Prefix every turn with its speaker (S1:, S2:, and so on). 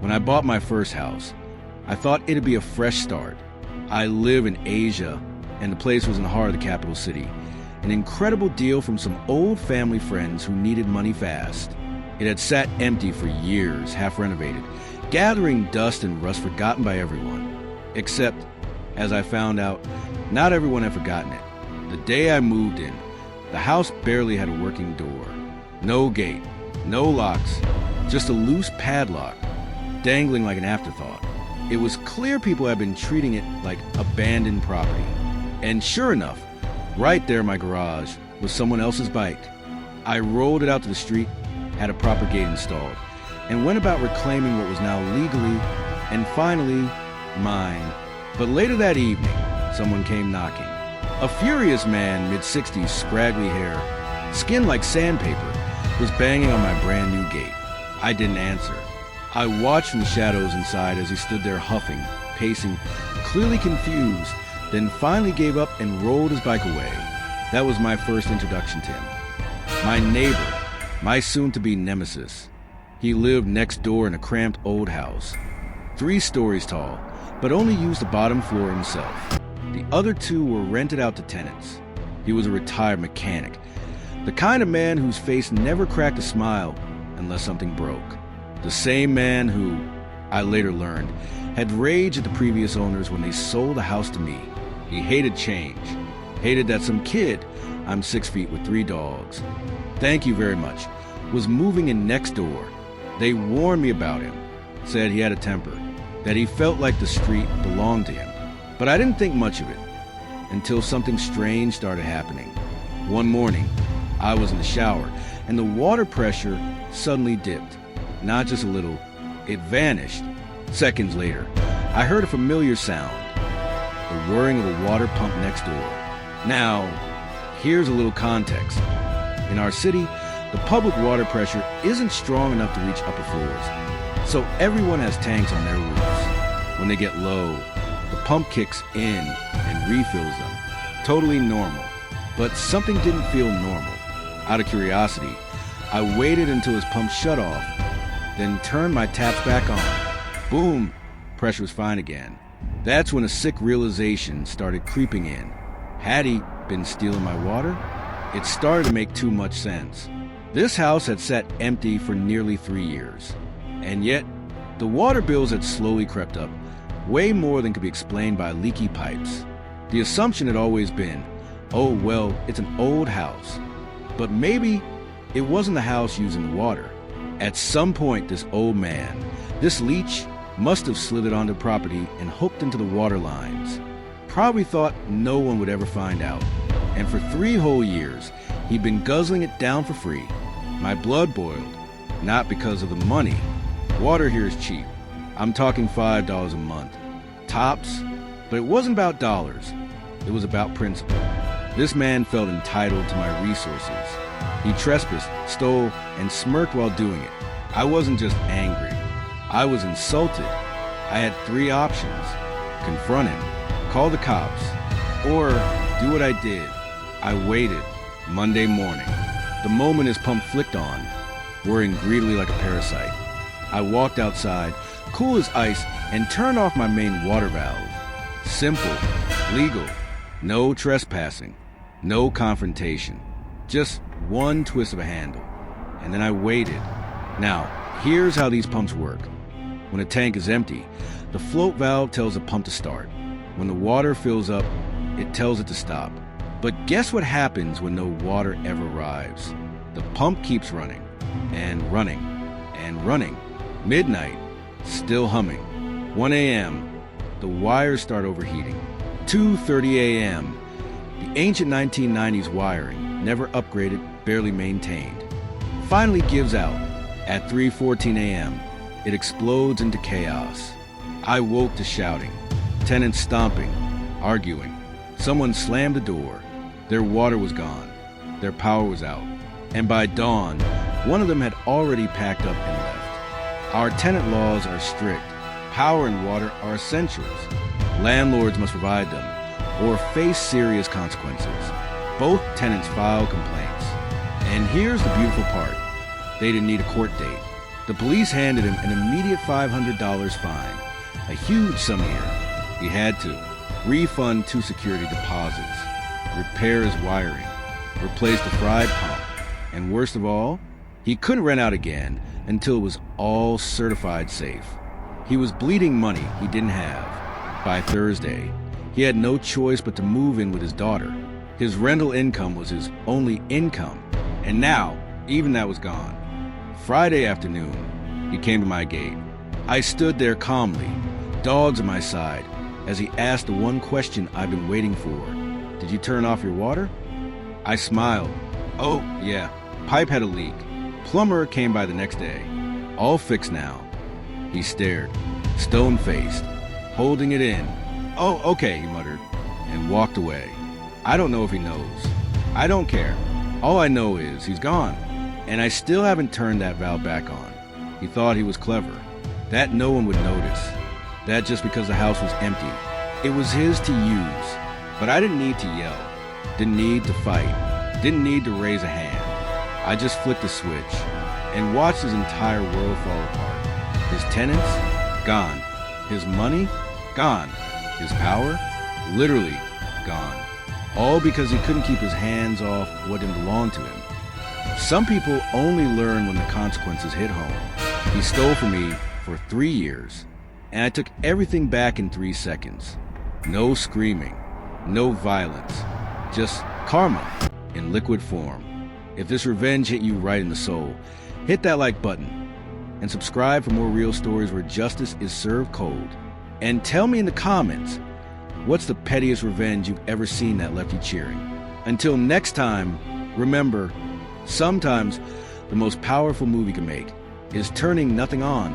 S1: When I bought my first house, I thought it'd be a fresh start. I live in Asia, and the place was in the heart of the capital city. An incredible deal from some old family friends who needed money fast. It had sat empty for years, half renovated, gathering dust and rust forgotten by everyone. Except, as I found out, not everyone had forgotten it. The day I moved in, the house barely had a working door. No gate, no locks, just a loose padlock, dangling like an afterthought. It was clear people had been treating it like abandoned property. And sure enough, right there in my garage was someone else's bike. I rolled it out to the street, had a proper gate installed, and went about reclaiming what was now legally and finally mine. But later that evening, someone came knocking. A furious man, mid-60s, scraggly hair, skin like sandpaper, was banging on my brand new gate. I didn't answer. I watched from the shadows inside as he stood there huffing, pacing, clearly confused, then finally gave up and rolled his bike away. That was my first introduction to him. My neighbor, my soon-to-be nemesis. He lived next door in a cramped old house, 3 stories tall, but only used the bottom floor himself. The other 2 were rented out to tenants. He was a retired mechanic, the kind of man whose face never cracked a smile unless something broke. The same man who, I later learned, had raged at the previous owners when they sold the house to me. He hated change, hated that some kid, I'm 6 feet with 3 dogs, thank you very much, was moving in next door. They warned me about him, said he had a temper, that he felt like the street belonged to him. But I didn't think much of it until something strange started happening. One morning, I was in the shower, and the water pressure suddenly dipped. Not just a little, it vanished. Seconds later, I heard a familiar sound, the whirring of a water pump next door. Now, here's a little context. In our city, the public water pressure isn't strong enough to reach upper floors, so everyone has tanks on their roofs. When they get low, the pump kicks in and refills them. Totally normal. But something didn't feel normal. Out of curiosity, I waited until his pump shut off, then turned my taps back on. Boom! Pressure was fine again. That's when a sick realization started creeping in. Had he been stealing my water? It started to make too much sense. This house had sat empty for nearly 3 years. And yet, the water bills had slowly crept up, way more than could be explained by leaky pipes. The assumption had always been, oh, well, it's an old house. But maybe it wasn't the house using the water. At some point, this old man, this leech, must have slithered onto property and hooked into the water lines. Probably thought no one would ever find out. And for 3 whole years, he'd been guzzling it down for free. My blood boiled, not because of the money. Water here is cheap. I'm talking $5 a month. Tops. But it wasn't about dollars. It was about principle. This man felt entitled to my resources. He trespassed, stole, and smirked while doing it. I wasn't just angry. I was insulted. I had 3 options. Confront him, call the cops, or do what I did. I waited. Monday morning. The moment his pump flicked on, whirring greedily like a parasite, I walked outside, cool as ice, and turned off my main water valve. Simple, legal, no trespassing, no confrontation. Just one twist of a handle. And then I waited. Now, here's how these pumps work. When a tank is empty, the float valve tells the pump to start. When the water fills up, it tells it to stop. But guess what happens when no water ever arrives? The pump keeps running, and running, and running. Midnight, still humming. 1 a.m., the wires start overheating. 2:30 a.m., the ancient 1990s wiring, never upgraded, barely maintained, finally gives out. At 3:14 a.m., it explodes into chaos. I woke to shouting, tenants stomping, arguing. Someone slammed the door. Their water was gone. Their power was out. And by dawn, one of them had already packed up and left. Our tenant laws are strict. Power and water are essentials. Landlords must provide them or face serious consequences. Both tenants filed complaints. And here's the beautiful part. They didn't need a court date. The police handed him an immediate $500 fine, a huge sum here. He had to refund 2 security deposits, repair his wiring, replace the fry pump, and worst of all, he couldn't rent out again until it was all certified safe. He was bleeding money he didn't have. By Thursday, he had no choice but to move in with his daughter. His rental income was his only income, and now even that was gone. Friday afternoon, he came to my gate. I stood there calmly, dogs at my side, as he asked the one question I've been waiting for. Did you turn off your water? I smiled. Oh, yeah, pipe had a leak. Plumber came by the next day. All fixed now. He stared, stone-faced, holding it in. Oh, okay, he muttered, and walked away. I don't know if he knows. I don't care. All I know is he's gone, and I still haven't turned that valve back on. He thought he was clever, that no one would notice, that just because the house was empty. It was his to use, but I didn't need to yell, didn't need to fight, didn't need to raise a hand. I just flicked a switch and watched his entire world fall apart. His tenants, gone. His money, gone. His power, literally gone. All because he couldn't keep his hands off what didn't belong to him. Some people only learn when the consequences hit home. He stole from me for 3 years, and I took everything back in 3 seconds. No screaming, no violence, just karma in liquid form. If this revenge hit you right in the soul, hit that like button and subscribe for more real stories where justice is served cold. And tell me in the comments, what's the pettiest revenge you've ever seen that left you cheering? Until next time, remember, sometimes the most powerful move you can make is turning nothing on